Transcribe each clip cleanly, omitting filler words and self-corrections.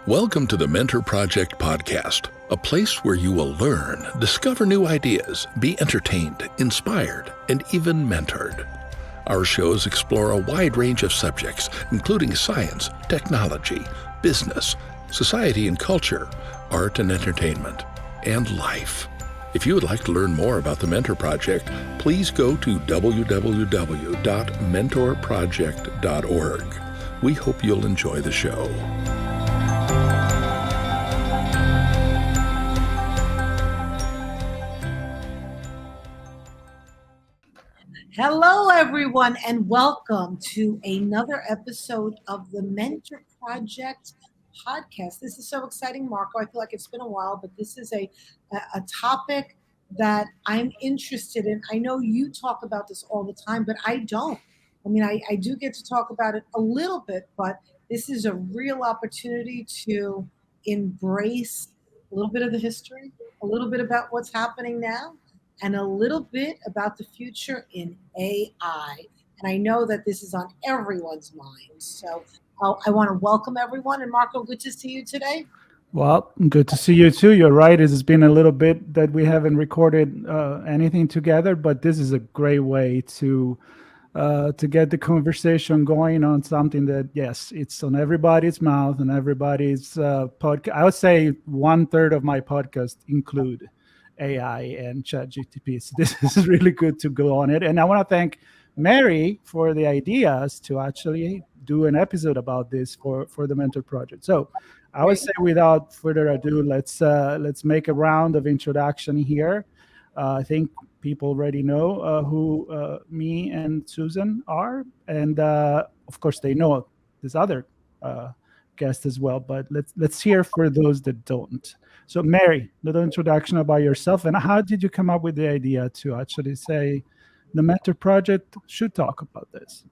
Welcome to the Mentor Project podcast, a place where you will learn, discover new ideas, be entertained, inspired, and even mentored. Our shows explore a wide range of subjects, including science, technology, business, society and culture, art and entertainment, and life. If you would like to learn more about the Mentor Project, please go to www.mentorproject.org. We hope you'll enjoy the show. Hello, everyone, and welcome to another episode of the Mentor Project podcast. This is so exciting, Marco. I feel like it's been a while, but this is a topic that I'm interested in. I know you talk about this all the time, but I don't. I mean, I do get to talk about it a little bit, but this is a real opportunity to embrace a little bit of the history, a little bit about what's happening now, and a little bit about the future in AI. And I know that this is on everyone's mind. So I want to welcome everyone. And Marco, good to see you today. Well, good to see you too. You're right. It's been a little bit that we haven't recorded anything together, but this is a great way to get the conversation going on something that, yes, it's on everybody's mouth and everybody's podcast. I would say 1/3 of my podcast include AI and ChatGPT. So this is really good to go on it. And I want to thank Mary for the ideas to actually do an episode about this for the Mentor Project. So I would say without further ado, let's make a round of introduction here. I think people already know who me and Susan are. And of course, they know this other guest as well, but let's hear for those that don't. So Mary, little introduction about yourself, and how did you come up with the idea to actually say the Mentor Project should talk about this?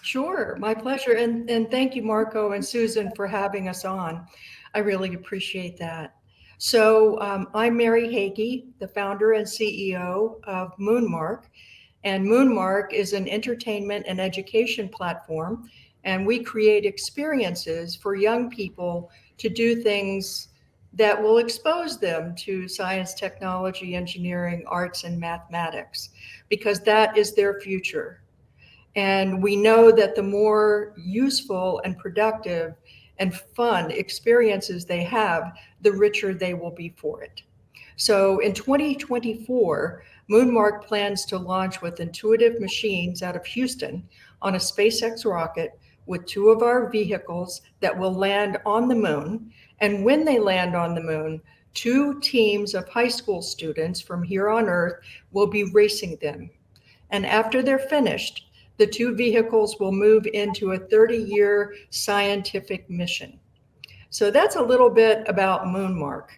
Sure, my pleasure, and thank you, Marco and Susan, for having us on. I really appreciate that. So I'm Mary Hagy, the founder and CEO of Moonmark, and Moonmark is an entertainment and education platform, and we create experiences for young people to do things that will expose them to science, technology, engineering, arts, and mathematics, because that is their future. And we know that the more useful and productive and fun experiences they have, the richer they will be for it. So in 2024, Moonmark plans to launch with intuitive machines out of Houston on a SpaceX rocket with 2 of our vehicles that will land on the moon. And when they land on the moon, 2 teams of high school students from here on Earth will be racing them. And after they're finished, the 2 vehicles will move into a 30-year scientific mission. So that's a little bit about Moonmark.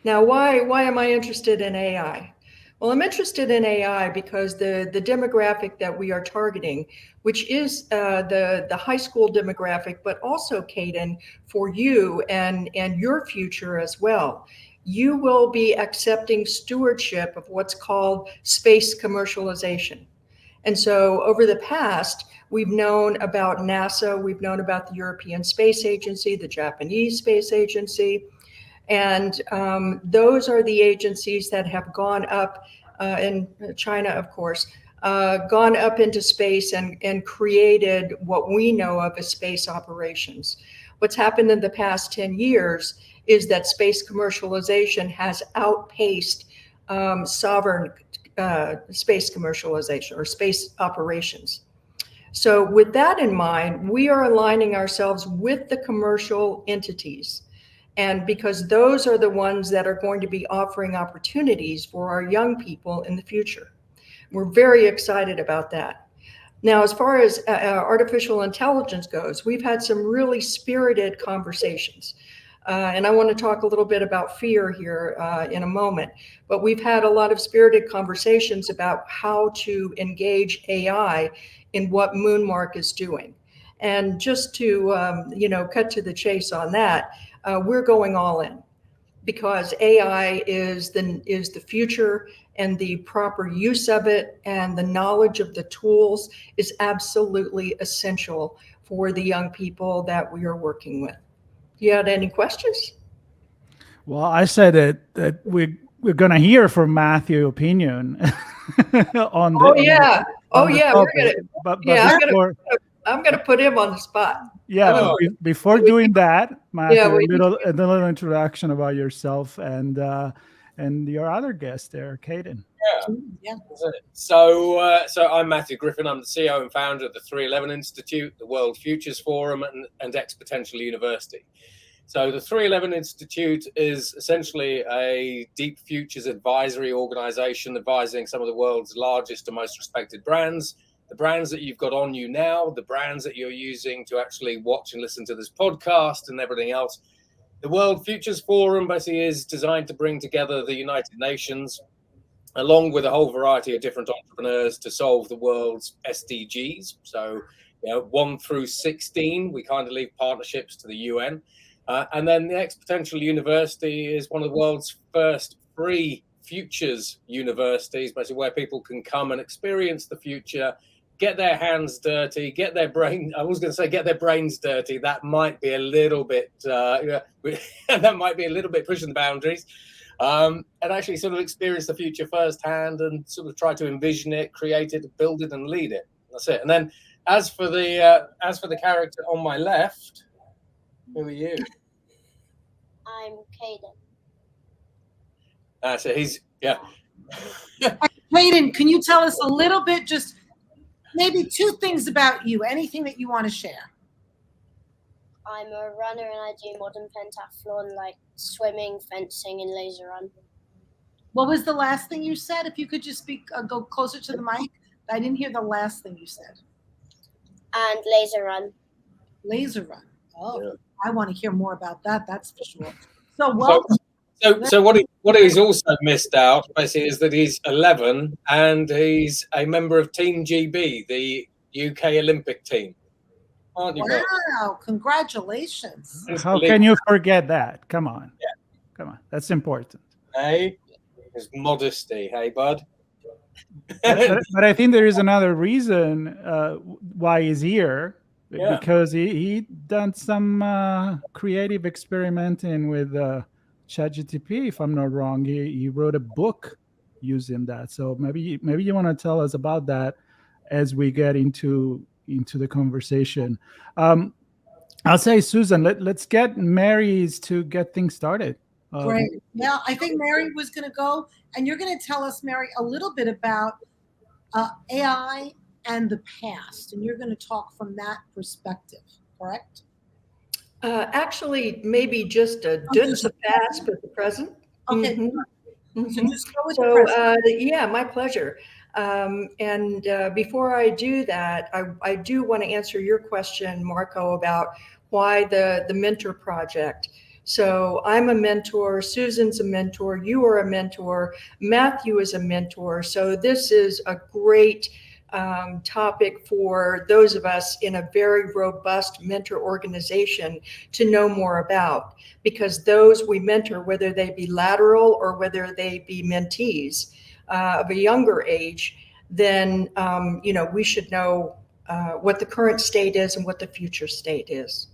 Now, why am I interested in AI? Well, I'm interested in AI because the demographic that we are targeting, which is the high school demographic, but also, Caden, for you and your future as well, you will be accepting stewardship of what's called space commercialization. And so over the past, we've known about NASA, we've known about the European Space Agency, the Japanese Space Agency, and those are the agencies that have gone up, in China, of course, gone up into space and created what we know of as space operations. What's happened in the past 10 years is that space commercialization has outpaced sovereign space commercialization or space operations. So with that in mind, we are aligning ourselves with the commercial entities. And because those are the ones that are going to be offering opportunities for our young people in the future. We're very excited about that. Now, as far as artificial intelligence goes, we've had some really spirited conversations. And I want to talk a little bit about fear here in a moment. But we've had a lot of spirited conversations about how to engage AI in what Moonmark is doing. And just to cut to the chase on that, we're going all in because AI is the future, and the proper use of it and the knowledge of the tools is absolutely essential for the young people that we are working with. You had any questions? Well, I said that we're going to hear from Matthew's opinion on the. Oh yeah, topic. we're gonna. But Yeah, before, I'm gonna put him on the spot. yeah, Oh. but before doing that, Matthew, Yeah, a little introduction about yourself and your other guest there, Caden. Yeah. So I'm Matthew Griffin. I'm the CEO and founder of the 311 Institute, the World Futures Forum, and Exponential University. So the 311 Institute is essentially a deep futures advisory organization advising some of the world's largest and most respected brands, the brands that you've got on you now, the brands that you're using to actually watch and listen to this podcast and everything else. The World Futures Forum basically is designed to bring together the United Nations along with a whole variety of different entrepreneurs to solve the world's SDGs. So, 1 through 16, we kind of leave partnerships to the UN. And then the Exponential University is one of the world's first free futures universities, basically where people can come and experience the future, get their hands dirty, get their brains dirty. That might be a little bit, that might be a little bit pushing the boundaries. And actually sort of experience the future firsthand and sort of try to envision it, create it, build it, and lead it. That's it. And then as for the character on my left, who are you? I'm Caden. So he's, yeah. Caden, can you tell us a little bit, just maybe 2 things about you, anything that you want to share? I'm a runner and I do modern pentathlon like swimming, fencing, and laser run. What was the last thing you said? If you could just go closer to the mic. I didn't hear the last thing you said. And laser run. Laser run. Oh, Yeah. I want to hear more about that. That's for sure. So welcome. So what he's also missed out basically is that he's 11 and he's a member of Team GB, the UK Olympic team. Aren't you? Wow! Congratulations. How can you forget that? Come on. Yeah. Come on. That's important. Hey, his modesty. Hey, bud. But I think there is another reason why he's here. Yeah. Because he done some creative experimenting with ChatGPT, if I'm not wrong. He wrote a book using that. So maybe you want to tell us about that as we get into the conversation. I'll say, Susan, let's get Mary's to get things started. Great. Yeah, I think Mary was going to go, and you're going to tell us, Mary, a little bit about AI and the past, and you're going to talk from that perspective, correct? Actually, maybe just a glimpse of past, but the present. Okay. Mm-hmm. So just go with the present. Yeah, my pleasure. And before I do that, I do want to answer your question, Marco, about why the mentor project. So I'm a mentor, Susan's a mentor, you are a mentor, Matthew is a mentor. So this is a great topic for those of us in a very robust mentor organization to know more about, because those we mentor, whether they be lateral or whether they be mentees of a younger age, then we should know what the current state is and what the future state is.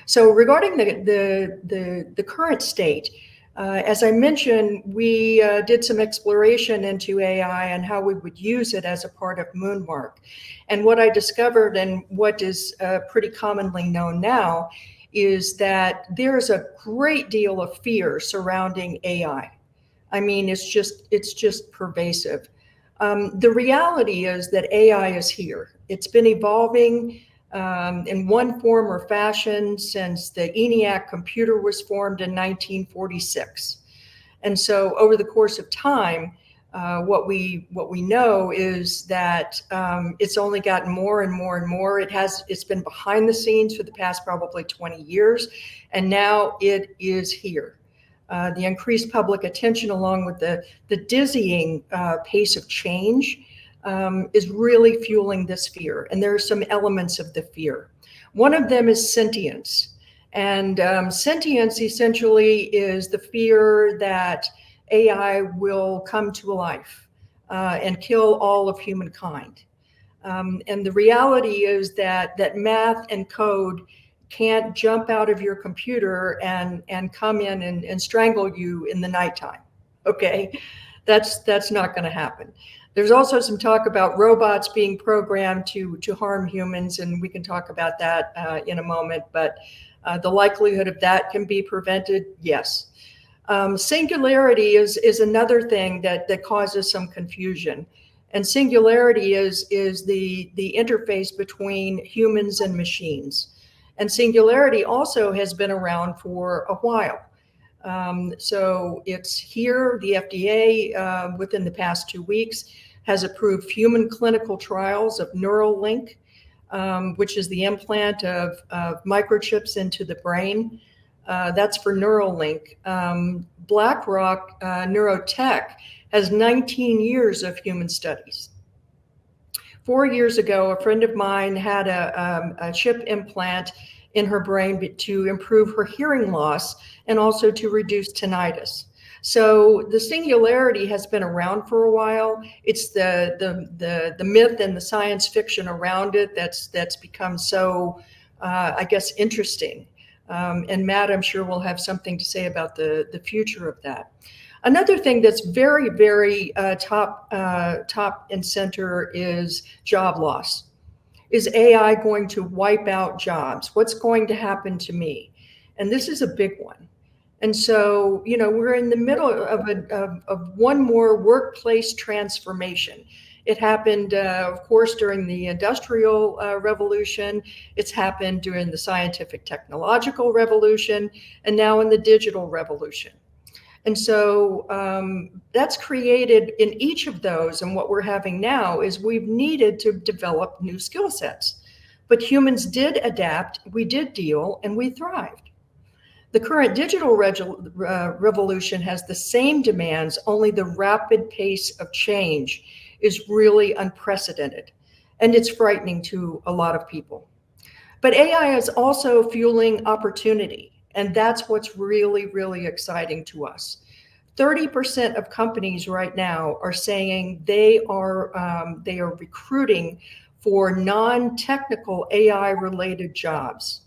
So regarding the current state, as I mentioned, we did some exploration into AI and how we would use it as a part of Moonmark. And what I discovered, and what is pretty commonly known now, is that there is a great deal of fear surrounding AI. I mean, it's just pervasive. The reality is that AI is here. It's been evolving in one form or fashion since the ENIAC computer was formed in 1946. And so over the course of time, what we know is that it's only gotten more and more and more. It's been behind the scenes for the past probably 20 years, and now it is here. The increased public attention, along with the dizzying pace of change, is really fueling this fear. And there are some elements of the fear. One of them is sentience. And sentience essentially is the fear that AI will come to life and kill all of humankind. And the reality is that math and code can't jump out of your computer and come in and strangle you in the nighttime. Okay, that's not going to happen. There's also some talk about robots being programmed to harm humans, and we can talk about that in a moment. But the likelihood of that can be prevented, yes. Singularity is another thing that causes some confusion. And singularity is the interface between humans and machines. And singularity also has been around for a while. So it's here, the FDA, within the past 2 weeks, has approved human clinical trials of Neuralink, which is the implant of microchips into the brain. That's for Neuralink. BlackRock Neurotech has 19 years of human studies. 4 years ago, a friend of mine had a chip implant in her brain to improve her hearing loss and also to reduce tinnitus. So the singularity has been around for a while. It's the myth and the science fiction around it that's become so, I guess, interesting. And Matt, I'm sure, will have something to say about the future of that. Another thing that's very, very top and center is job loss. Is AI going to wipe out jobs? What's going to happen to me? And this is a big one. And so, we're in the middle of one more workplace transformation. It happened, of course, during the Industrial Revolution. It's happened during the Scientific Technological Revolution, and now in the Digital Revolution. And so that's created in each of those. And what we're having now is we've needed to develop new skill sets. But humans did adapt, we did deal, and we thrived. The current digital revolution has the same demands, only the rapid pace of change is really unprecedented. And it's frightening to a lot of people. But AI is also fueling opportunity. And that's what's really, really exciting to us. 30% of companies right now are saying they are recruiting for non-technical AI-related jobs.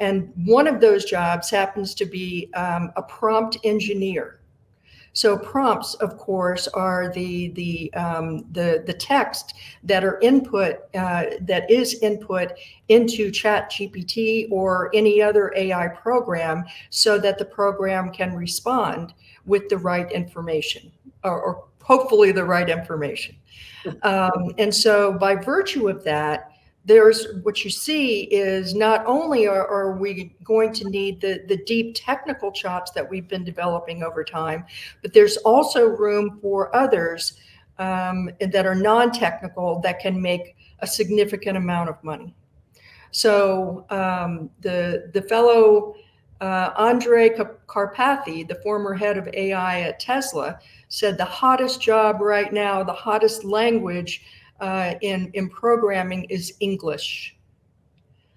And one of those jobs happens to be a prompt engineer. So prompts, of course, are the text that are input that is input into ChatGPT or any other AI program, so that the program can respond with the right information, or hopefully the right information. And so, by virtue of that, there's what you see is not only are we going to need the deep technical chops that we've been developing over time, but there's also room for others that are non-technical that can make a significant amount of money. So the fellow Andre Karpathy, the former head of AI at Tesla, said the hottest job right now, the hottest language in programming is English.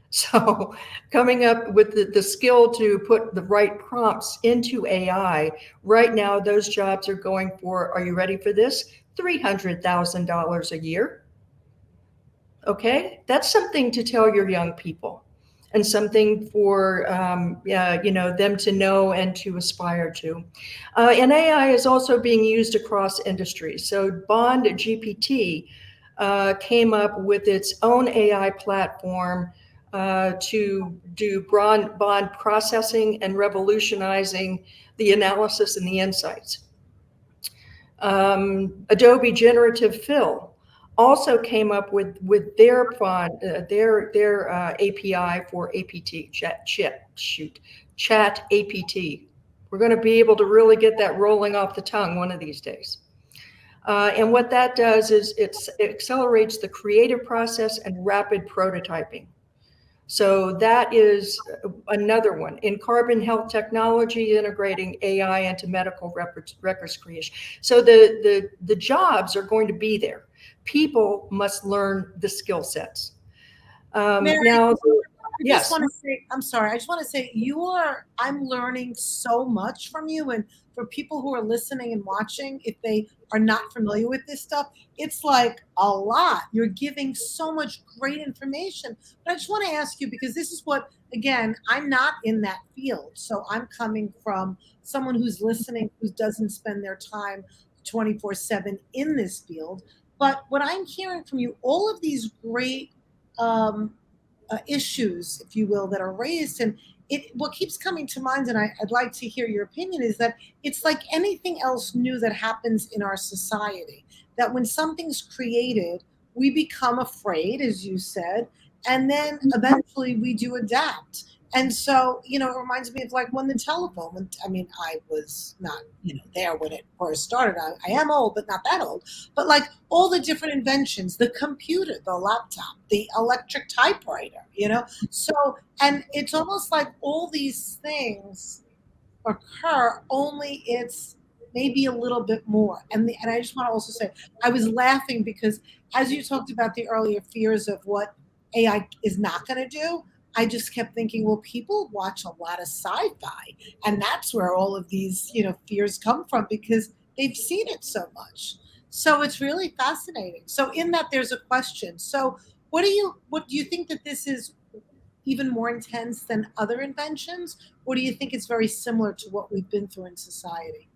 So coming up with the skill to put the right prompts into AI, right now those jobs are going for, are you ready for this? $300,000 a year. Okay, that's something to tell your young people, and something for them to know and to aspire to. And AI is also being used across industries. So Bond GPT came up with its own AI platform to do bond processing and revolutionizing the analysis and the insights. Adobe Generative Fill also came up with their API for APT, Chat APT. We're going to be able to really get that rolling off the tongue one of these days. And what that does is it accelerates the creative process and rapid prototyping. So that is another one. In carbon health technology, integrating AI into medical records creation. So the jobs are going to be there. People must learn the skill sets. Mary, Now, Yes. just want to say, I'm sorry. I just want to say I'm learning so much from you. And for people who are listening and watching, if they are not familiar with this stuff, it's like a lot. You're giving so much great information. But I just want to ask you, because this is what, again, I'm not in that field. So I'm coming from someone who's listening, who doesn't spend their time 24/7 in this field. But what I'm hearing from you, all of these great issues, if you will, that are raised, and what keeps coming to mind, and I'd like to hear your opinion, is that it's like anything else new that happens in our society, that when something's created, we become afraid, as you said, and then eventually we do adapt. And so, it reminds me of like when the telephone, I was not, there when it first started. I am old, but not that old. But like all the different inventions, the computer, the laptop, the electric typewriter, So, and it's almost like all these things occur, only it's maybe a little bit more. And I just want to also say, I was laughing because as you talked about the earlier fears of what AI is not going to do, I just kept thinking, well, people watch a lot of sci-fi, and that's where all of these, fears come from, because they've seen it so much. So it's really fascinating. So in that, there's a question. So what do you think that this is even more intense than other inventions, or do you think it's very similar to what we've been through in society?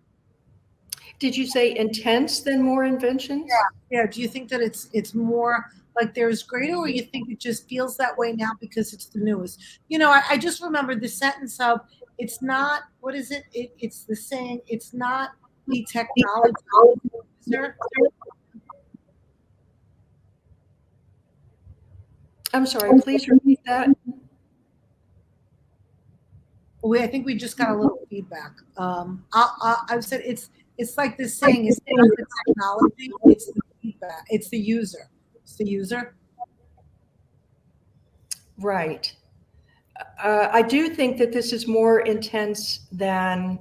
Did you say intense than more inventions? Yeah. Do you think that it's more like there's greater, or you think it just feels that way now because it's the newest? I just remembered the sentence of, it's not, what is it? It's the saying, it's not the technology user. I'm sorry, please repeat that. I think we just got a little feedback. I've said it's like this saying, it's not the technology, it's the feedback, it's the user. It's the user. Right. I do think that this is more intense than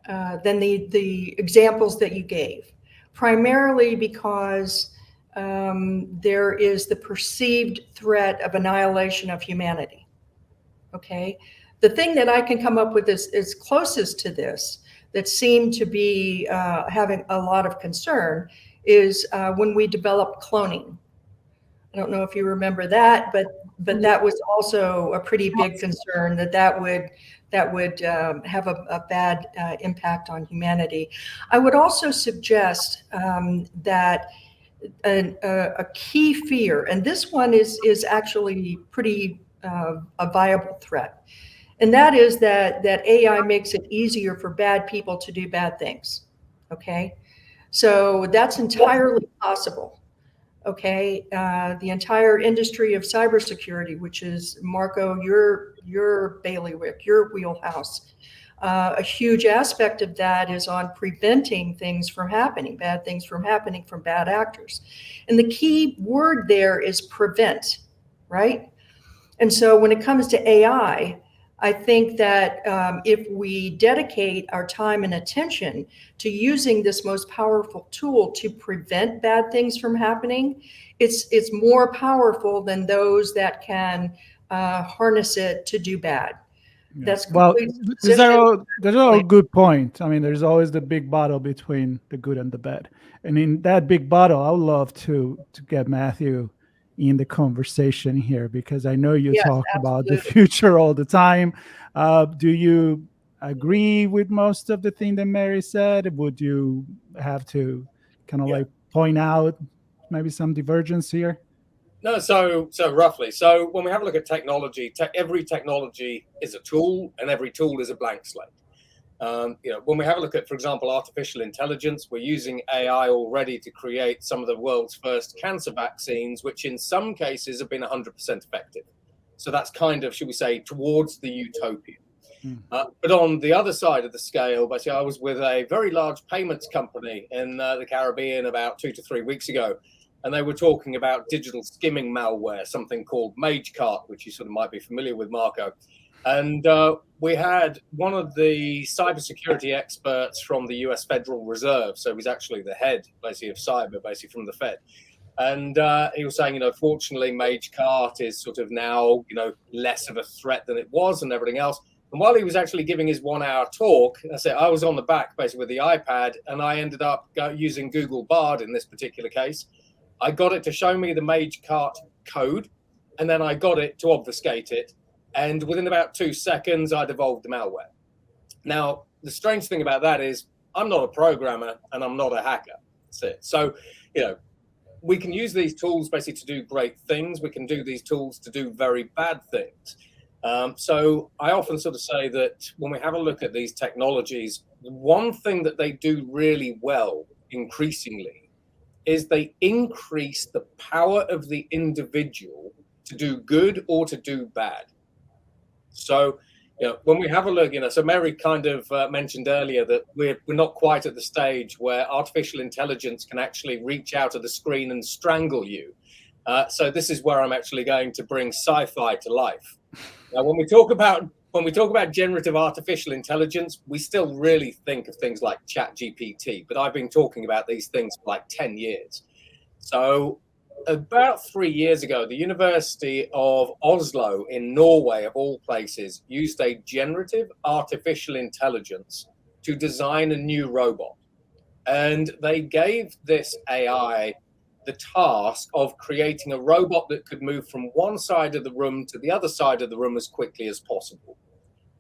the examples that you gave, primarily because there is the perceived threat of annihilation of humanity. Okay. The thing that I can come up with is closest to this, that seemed to be having a lot of concern, is when we developed cloning. I don't know if you remember that, but that was also a pretty big concern, that would have a bad impact on humanity. I would also suggest that a key fear, and this one is actually pretty a viable threat, and that is that AI makes it easier for bad people to do bad things. Okay, so that's entirely possible. Okay, the entire industry of cybersecurity, which is, Marco, your bailiwick, your wheelhouse, a huge aspect of that is on preventing things from happening, bad things from happening from bad actors. And the key word there is prevent, right? And so when it comes to AI, I think that if we dedicate our time and attention to using this most powerful tool to prevent bad things from happening, it's more powerful than those that can harness it to do bad. Yeah. That's Well, those are all good points. I mean, there's always the big battle between the good and the bad. And in that big battle, I would love to get Matthew in the conversation here, because I know you talk about the future all the time. Do you agree with most of the thing that Mary said? Would you have to kind of like point out maybe some divergence here? No, so roughly. So when we have a look at technology, every technology is a tool, and every tool is a blank slate. When we have a look at, for example, artificial intelligence, we're using AI already to create some of the world's first cancer vaccines, which in some cases have been 100% effective. So that's kind of, should we say, towards the utopia. But on the other side of the scale, basically, I was with a very large payments company in the Caribbean about 2 to 3 weeks ago. And they were talking about digital skimming malware, something called MageCart, which you sort of might be familiar with, Marco. And we had one of the cybersecurity experts from the US Federal Reserve. So he's actually the head, basically, of cyber, basically from the Fed. And he was saying, fortunately, MageCart is sort of now, less of a threat than it was and everything else. And while he was actually giving his 1-hour talk, I was on the back basically with the iPad, and I ended up using Google Bard in this particular case. I got it to show me the MageCart code, and then I got it to obfuscate it. And within about 2 seconds, I'd evolved the malware. Now, the strange thing about that is I'm not a programmer and I'm not a hacker. That's it. So, we can use these tools basically to do great things. We can do these tools to do very bad things. So I often sort of say that when we have a look at these technologies, one thing that they do really well increasingly is they increase the power of the individual to do good or to do bad. So, when we have a look, so Mary kind of mentioned earlier that we're not quite at the stage where artificial intelligence can actually reach out of the screen and strangle you. So this is where I'm actually going to bring sci-fi to life. Now, when we talk about generative artificial intelligence, we still really think of things like ChatGPT, but I've been talking about these things for like 10 years. So about 3 years ago, the University of Oslo in Norway, of all places, used a generative artificial intelligence to design a new robot. And they gave this AI the task of creating a robot that could move from one side of the room to the other side of the room as quickly as possible.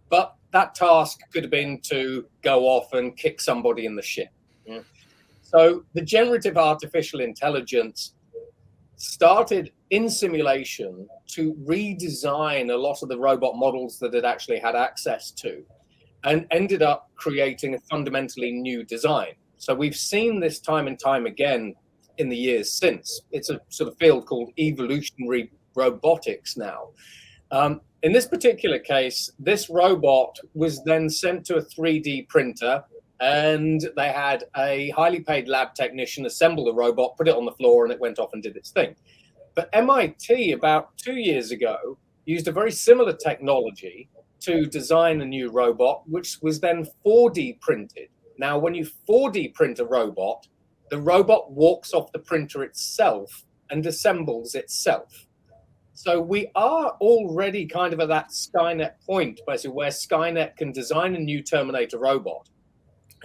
But that task could have been to go off and kick somebody in the shin. Yeah. So the generative artificial intelligence started in simulation to redesign a lot of the robot models that it actually had access to, and ended up creating a fundamentally new design. So we've seen this time and time again in the years since. It's a sort of field called evolutionary robotics now. In this particular case, this robot was then sent to a 3D printer, and they had a highly paid lab technician assemble the robot, put it on the floor, and it went off and did its thing. But MIT, about 2 years ago, used a very similar technology to design a new robot, which was then 4D printed. Now, when you 4D print a robot, the robot walks off the printer itself and assembles itself. So we are already kind of at that Skynet point, basically, where Skynet can design a new Terminator robot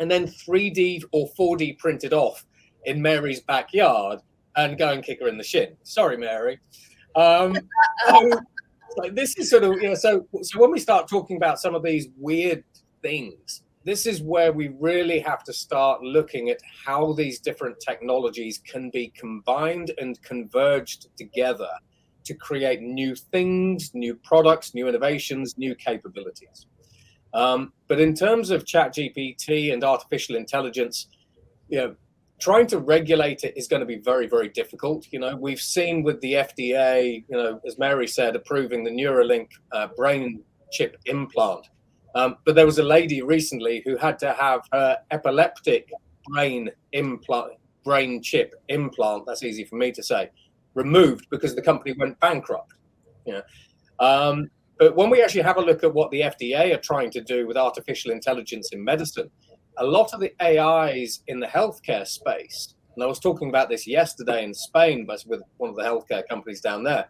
and then 3D or 4D print it off in Mary's backyard and go and kick her in the shin. Sorry, Mary. So this is sort of, so when we start talking about some of these weird things, this is where we really have to start looking at how these different technologies can be combined and converged together to create new things, new products, new innovations, new capabilities. But in terms of ChatGPT and artificial intelligence, trying to regulate it is going to be very, very difficult. We've seen with the FDA, as Mary said, approving the Neuralink brain chip implant. But there was a lady recently who had to have her epileptic brain chip implant, that's easy for me to say, removed because the company went bankrupt. But when we actually have a look at what the FDA are trying to do with artificial intelligence in medicine, a lot of the AIs in the healthcare space, and I was talking about this yesterday in Spain with one of the healthcare companies down there,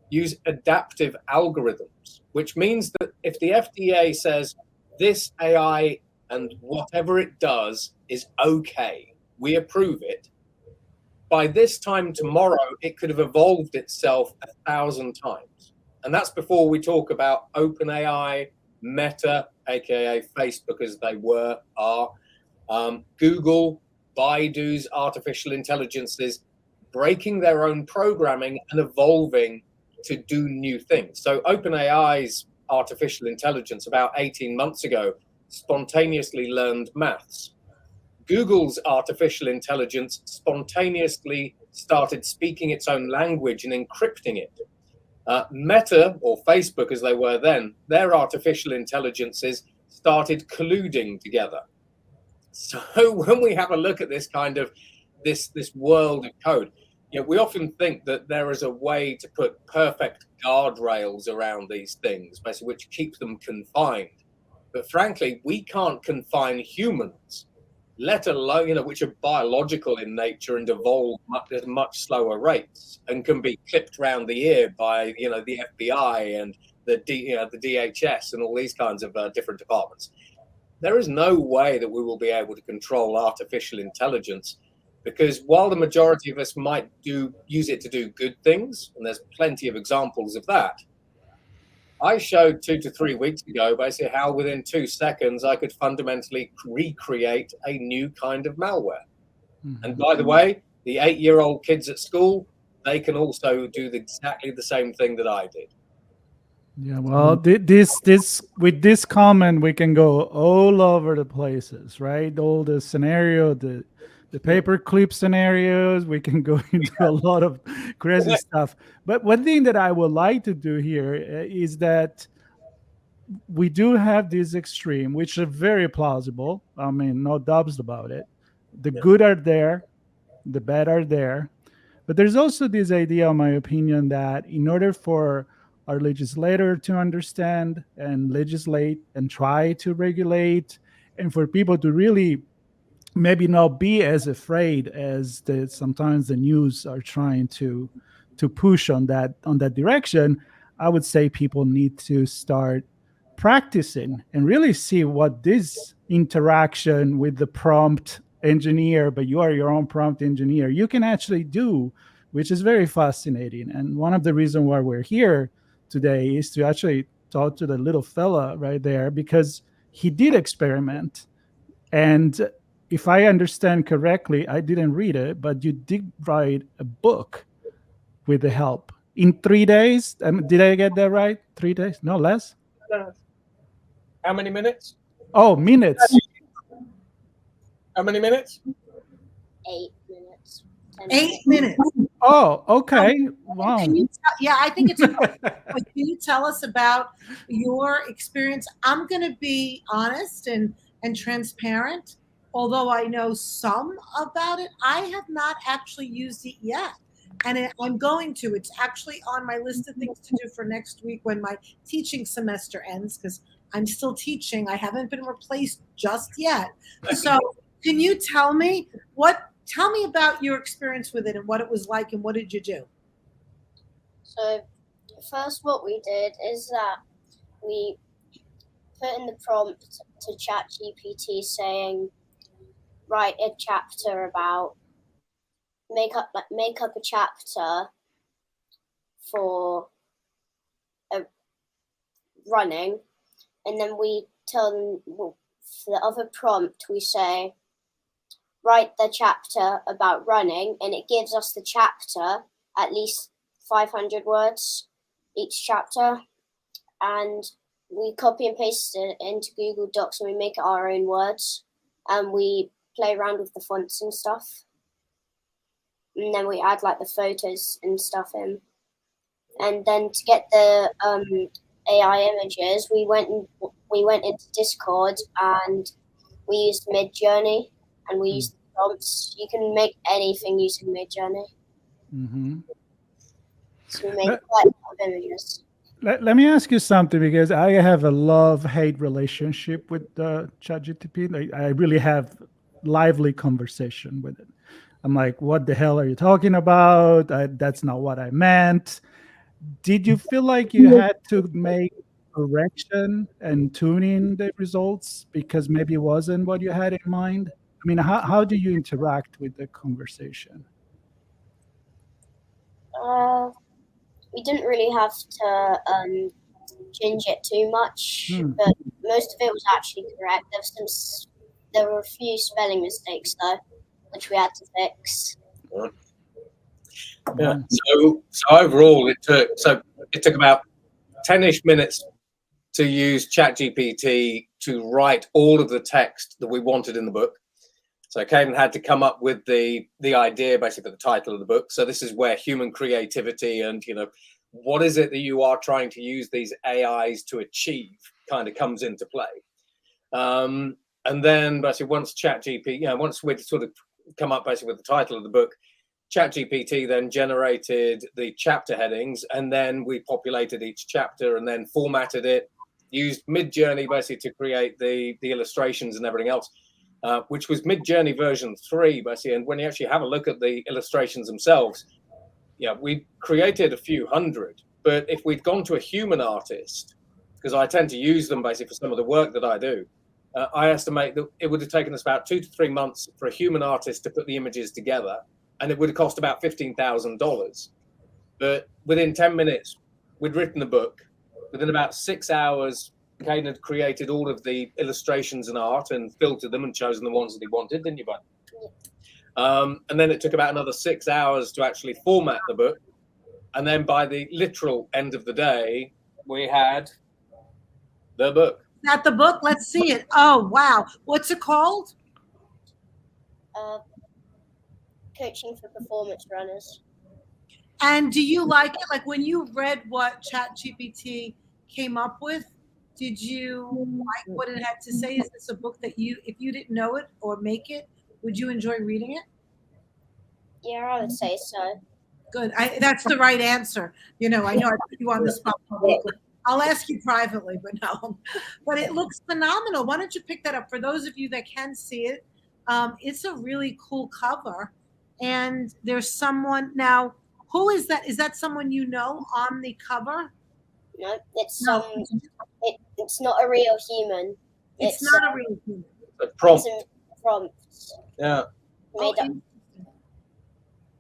use adaptive algorithms, which means that if the FDA says this AI and whatever it does is okay, we approve it, by this time tomorrow, it could have evolved itself 1,000 times. And that's before we talk about OpenAI, Meta, aka Facebook as they are, Google, Baidu's artificial intelligences breaking their own programming and evolving to do new things. So OpenAI's artificial intelligence about 18 months ago spontaneously learned maths. Google's artificial intelligence spontaneously started speaking its own language and encrypting it. Meta, or Facebook as they were then, their artificial intelligences started colluding together. So when we have a look at this kind of this world of code, we often think that there is a way to put perfect guardrails around these things, basically, which keep them confined. But frankly, we can't confine humans, let alone, which are biological in nature and evolve at much slower rates and can be clipped round the ear by, the FBI and the DHS and all these kinds of different departments. There is no way that we will be able to control artificial intelligence, because while the majority of us might use it to do good things, and there's plenty of examples of that, I showed 2 to 3 weeks ago basically how within 2 seconds I could fundamentally recreate a new kind of malware. Mm-hmm. And by the way, the 8-year-old kids at school, they can also do exactly the same thing that I did. Yeah, well, this with this comment, we can go all over the places, right? All the scenario, the paperclip scenarios, we can go into a lot of crazy stuff. But one thing that I would like to do here is that we do have this extreme, which are very plausible. I mean, no doubts about it. The good are there, the bad are there. But there's also this idea, in my opinion, that in order for our legislator to understand and legislate and try to regulate, and for people to really maybe not be as afraid as sometimes the news are trying to push on that direction, I would say people need to start practicing and really see what this interaction with the prompt engineer, but you are your own prompt engineer, you can actually do, which is very fascinating. And one of the reasons why we're here today is to actually talk to the little fella right there, because he did experiment. And if I understand correctly, I didn't read it, but you did write a book with the help in 3 days. Did I get that right? 3 days? No less? How many minutes? Oh, minutes. How many minutes? 8 minutes. 8 minutes. Oh, okay. Wow. I think it's important. Can you tell us about your experience? I'm going to be honest and transparent. Although I know some about it, I have not actually used it yet. And I'm going to. It's actually on my list of things to do for next week when my teaching semester ends, because I'm still teaching. I haven't been replaced just yet. So can you tell me about your experience with it and what it was like and what did you do? So first what we did is that we put in the prompt to ChatGPT saying, write a chapter about, make up a chapter for running, and then we tell them, for the other prompt we say, write the chapter about running, and it gives us the chapter, at least 500 words each chapter, and we copy and paste it into Google Docs and we make it our own words, and we play around with the fonts and stuff, and then we add like the photos and stuff in. And then to get the AI images, we went into Discord and we used Midjourney and we used the prompts. You can make anything using Midjourney. Mm-hmm. So we made quite a lot of images. Let me ask you something, because I have a love-hate relationship with ChatGPT. I really have lively conversation with it. I'm like, what the hell are you talking about? That's not what I meant. Did you feel like you had to make correction and tuning the results because maybe it wasn't what you had in mind? I mean, how do you interact with the conversation? We didn't really have to change it too much, but most of it was actually correct. There were a few spelling mistakes though, which we had to fix. Yeah. So overall, it took about 10-ish minutes to use ChatGPT to write all of the text that we wanted in the book. So Caden had to come up with the idea, basically the title of the book. So this is where human creativity and, what is it that you are trying to use these AIs to achieve kind of comes into play. And then basically once we'd sort of come up basically with the title of the book, ChatGPT then generated the chapter headings, and then we populated each chapter and then formatted it, used Midjourney basically to create the illustrations and everything else. which was Midjourney version 3, basically. And when you actually have a look at the illustrations themselves, yeah, we created a few hundred. But if we'd gone to a human artist, because I tend to use them basically for some of the work that I do, I estimate that it would have taken us about 2 to 3 months for a human artist to put the images together, and it would have cost about $15,000. But within 10 minutes, we'd written the book. Within about 6 hours, Caden had created all of the illustrations and art and filtered them and chosen the ones that he wanted, didn't you, bud? And then it took about another 6 hours to actually format the book. And then by the literal end of the day, we had the book. Not the book. Let's see it. Oh, wow. What's it called? Coaching for performance runners. And do you like it? Like when you read what ChatGPT came up with, did you like what it had to say? Is this a book that you, if you didn't know it or make it, would you enjoy reading it? Yeah, I would say so. Good. That's the right answer. You know, I put you on the spot publicly. I'll ask you privately, but no. But it looks phenomenal. Why don't you pick that up? For those of you that can see it, it's a really cool cover. And there's someone now. Who is that? Is that someone you know on the cover? No, it's it's not a real human. It's not a real human. A prompt. It's a prompt. Yeah. Made up.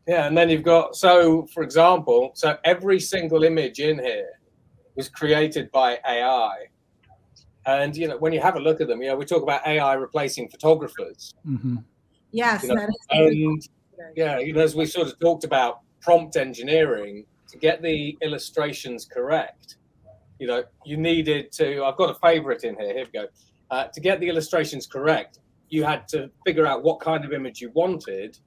Yeah, and then you've got, so for example, so every single image in here was created by AI. And, you know, when you have a look at them, you know, we talk about AI replacing photographers. Mm-hmm. Yes, you know, that is. and yeah, you know, as we sort of talked about prompt engineering, to get the illustrations correct, you know, you needed to, I've got a favorite in here, here we go. To get the illustrations correct, you had to figure out what kind of image you wanted,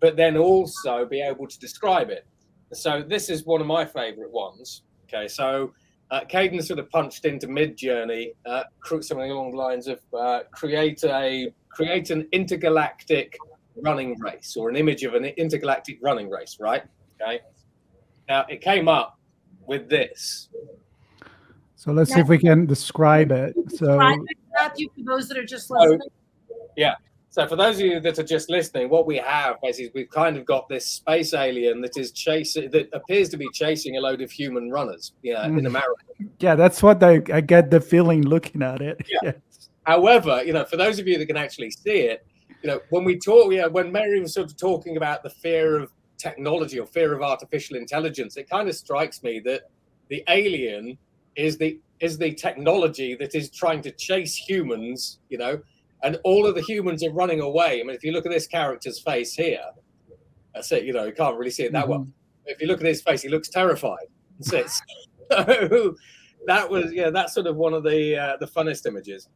but then also be able to describe it. So this is one of my favorite ones. Okay, so Caden sort of punched into Midjourney, something along the lines of create an intergalactic running race, or an image of an intergalactic running race, right? Okay. Now it came up with this. So let's see if we can describe it. So, Matthew, for those that are just listening. Yeah. So for those of you that are just listening, what we have basically is we've kind of got this space alien that is that appears to be chasing a load of human runners, in America. Yeah, that's what I get the feeling looking at it. Yeah. Yes. However, you know, for those of you that can actually see it, you know, when we talk, when Mary was sort of talking about the fear of technology or fear of artificial intelligence, it kind of strikes me that the alien is the technology that is trying to chase humans, you know, and all of the humans are running away. I mean, if you look at this character's face here, that's it, you know, you can't really see it that well. If you look at his face, he looks terrified. That's it. So that's sort of one of the funnest images.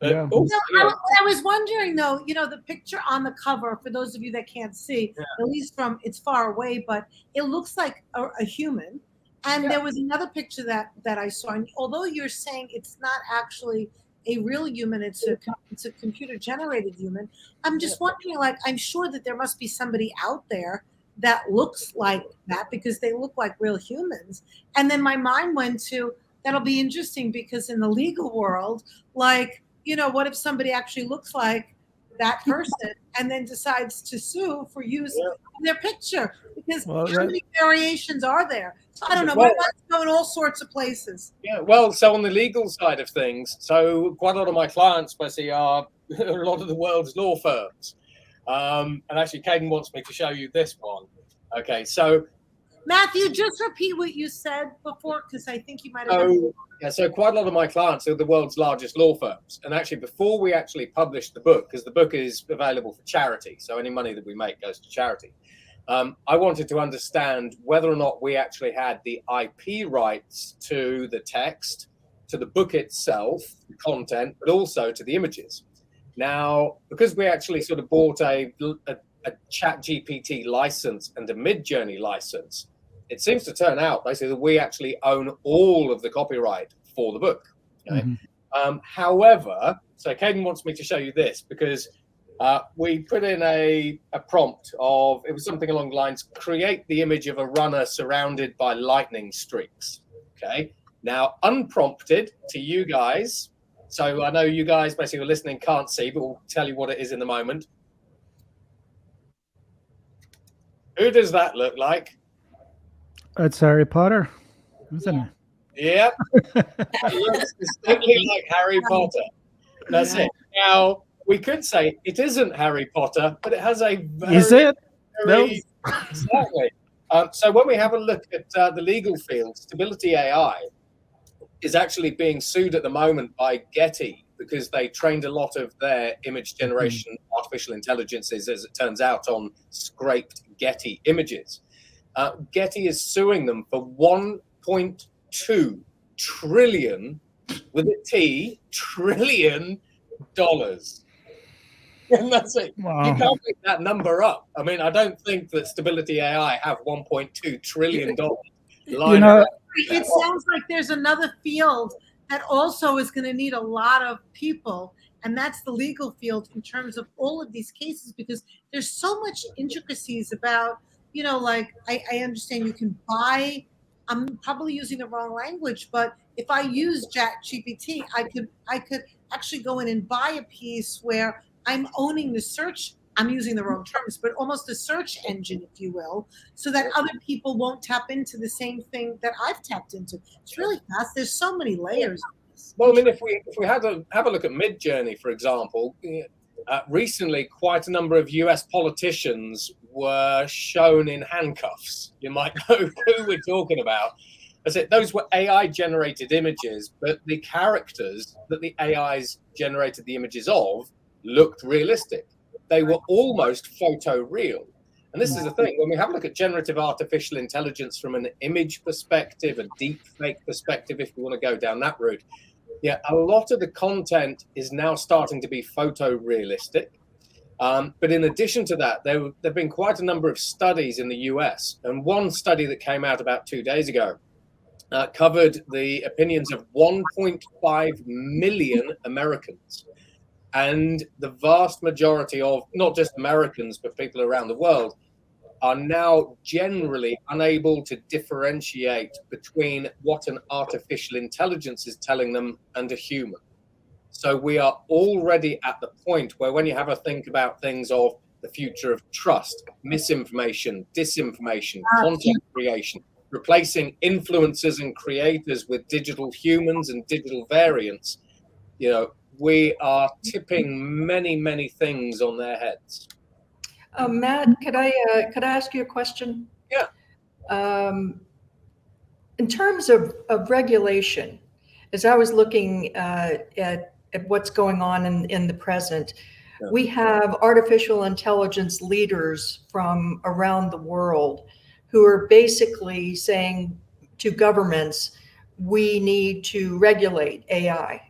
Yeah. Also, I was wondering though, you know, the picture on the cover, for those of you that can't see, at least from it's far away, but it looks like a human. And there was another picture that I saw. And although you're saying it's not actually a real human, it's a computer generated human. I'm just wondering, like, I'm sure that there must be somebody out there that looks like that, because they look like real humans. And then my mind went to, that'll be interesting, because in the legal world, like, you know, what if somebody actually looks like that person and then decides to sue for use in their picture? Because how many variations are there? So I don't know. My mind's going all sorts of places. Yeah, well, so on the legal side of things, so quite a lot of my clients, basically, are a lot of the world's law firms. And actually, Caden wants me to show you this one. Okay, so Matthew, just repeat what you said before, because I think you might have. So quite a lot of my clients are the world's largest law firms. And actually, before we actually published the book, because the book is available for charity, so any money that we make goes to charity, I wanted to understand whether or not we actually had the IP rights to the text, to the book itself, the content, but also to the images. Now, because we actually sort of bought a ChatGPT license and a Midjourney license, it seems to turn out basically that we actually own all of the copyright for the book. Okay? However, so Caden wants me to show you this, because we put in a prompt of, it was something along the lines, create the image of a runner surrounded by lightning streaks. Okay. Now, unprompted to you guys, So I know you guys basically who are listening can't see, but we'll tell you what it is in a moment. Who does that look like? It's Harry Potter, isn't it? Yep. It looks distinctly like Harry Potter. That's it. Now, we could say it isn't Harry Potter, but it has a very... Is it? Very, exactly. So when we have a look at the legal field, Stability AI is actually being sued at the moment by Getty because they trained a lot of their image generation artificial intelligences, as it turns out, on scraped Getty images. Getty is suing them for $1.2 trillion, with a T, trillion dollars. And that's it. Wow. You can't make that number up. I mean, I don't think that Stability AI have $1.2 trillion lying around. It sounds like there's another field that also is going to need a lot of people, and that's the legal field in terms of all of these cases, because there's so much intricacies about, like I understand you can buy, I'm probably using the wrong language, but if I use ChatGPT, I could actually go in and buy a piece where I'm owning the search. I'm using the wrong terms, but almost a search engine, if you will, so that other people won't tap into the same thing that I've tapped into. It's really fast. There's so many layers. Well, I mean, if we had to have a look at Midjourney, for example, recently quite a number of US politicians were shown in handcuffs. You might know who we're talking about. As it, those were AI-generated images, but the characters that the AIs generated the images of looked realistic. They were almost photoreal. And this is the thing, when we have a look at generative artificial intelligence from an image perspective, a deep fake perspective, if we want to go down that route, yeah, a lot of the content is now starting to be photorealistic. But in addition to that, there have been quite a number of studies in the US. And one study that came out about 2 days ago covered the opinions of 1.5 million Americans. And the vast majority of not just Americans, but people around the world are now generally unable to differentiate between what an artificial intelligence is telling them and a human. So we are already at the point where when you have a think about things of the future of trust, misinformation, disinformation, content creation, replacing influencers and creators with digital humans and digital variants, we are tipping many, many things on their heads. Matt, could I ask you a question? Yeah. In terms of regulation, as I was looking at what's going on in the present, we have artificial intelligence leaders from around the world who are basically saying to governments, we need to regulate AI.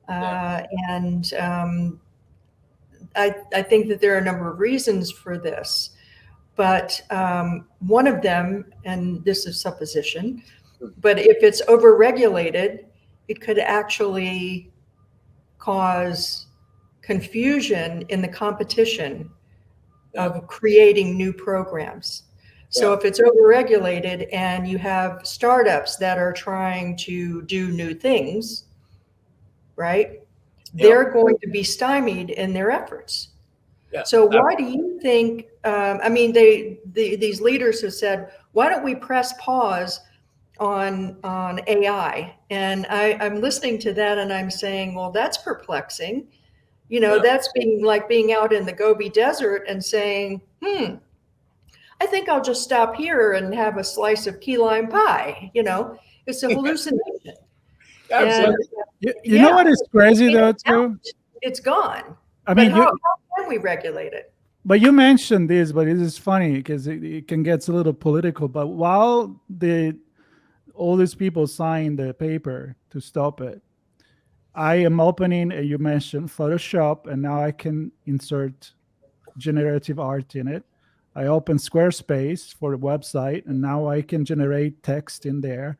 And I think that there are a number of reasons for this, but one of them, and this is supposition, but if it's overregulated, it could actually cause confusion in the competition of creating new programs. So if it's overregulated and you have startups that are trying to do new things, right? They're going to be stymied in their efforts. So why do you think, these leaders have said, why don't we press pause on AI? And I'm listening to that and I'm saying, well, that's perplexing. That's being out in the Gobi Desert and saying, I think I'll just stop here and have a slice of key lime pie. It's a hallucination. Absolutely. You know what is crazy though too? It's gone. I mean, how can we regulate it? But you mentioned this, but it is funny because it can get a little political. But while all these people signed the paper to stop it, I am opening, you mentioned Photoshop, and now I can insert generative art in it. I open Squarespace for the website, and now I can generate text in there.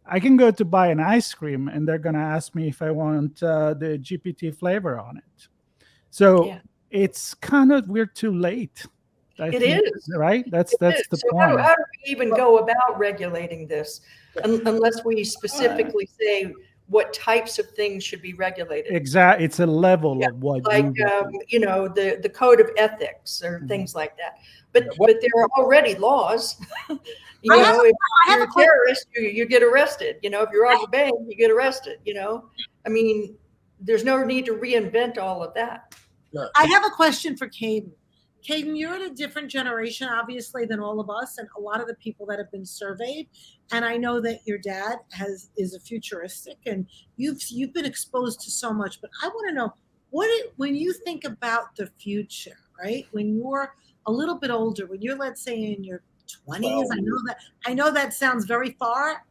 I can go to buy an ice cream, and they're going to ask me if I want the GPT flavor on it. So it's kind of, we're too late. It is. Right? That's the point. How do we even go about regulating this unless we specifically say what types of things should be regulated. Exactly. It's a level Yeah, of what like you know, the code of ethics or things like that. But there are already laws. You know, if you're a terrorist, you get arrested. You know, if you rob a bank, you get arrested. You know, I mean, there's no need to reinvent all of that. I have a question for Caden. Caden, you're in a different generation, obviously, than all of us, and a lot of the people that have been surveyed. And I know that your dad is a futuristic, and you've been exposed to so much. But I want to know when you think about the future, right? When you're a little bit older, when you're, let's say, in your 20s, I know that sounds very far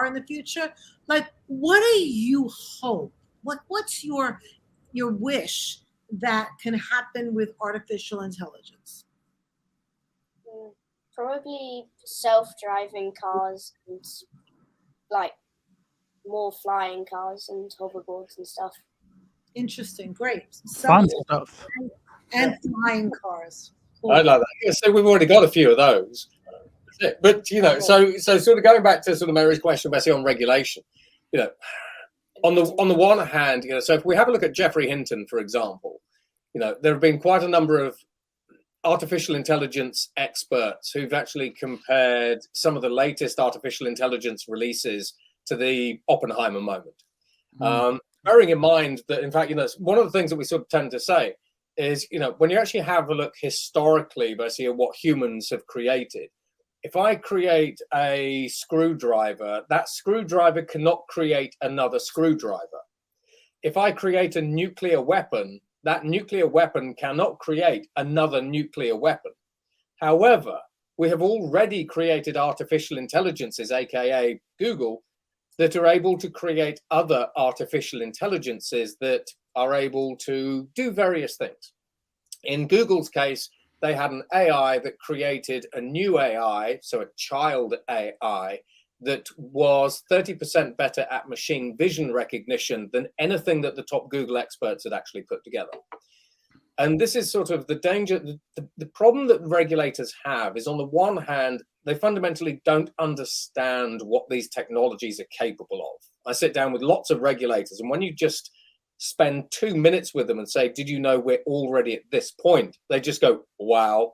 in the future. Like, what do you hope? What's your wish that can happen with artificial intelligence? Probably self-driving cars and like more flying cars and hoverboards and stuff. Interesting, great. Fun stuff. And flying cars. Cool. I like that. Yeah, so we've already got a few of those. But you know, so sort of going back to sort of Mary's question, basically on regulation, you know, on the one hand, you know, so if we have a look at Geoffrey Hinton, for example, you know, there have been quite a number of artificial intelligence experts who've actually compared some of the latest artificial intelligence releases to the Oppenheimer moment. Bearing in mind that, in fact, you know, one of the things that we sort of tend to say is, you know, when you actually have a look historically, basically, at what humans have created, if I create a screwdriver, that screwdriver cannot create another screwdriver. If I create a nuclear weapon, that nuclear weapon cannot create another nuclear weapon. However, we have already created artificial intelligences, aka Google, that are able to create other artificial intelligences that are able to do various things. In Google's case, they had an AI that created a new AI, so a child AI, that was 30% better at machine vision recognition than anything that the top Google experts had actually put together. And this is sort of the danger. The problem that regulators have is, on the one hand, they fundamentally don't understand what these technologies are capable of. I sit down with lots of regulators, and when you just spend 2 minutes with them and say, did you know we're already at this point? They just go, wow.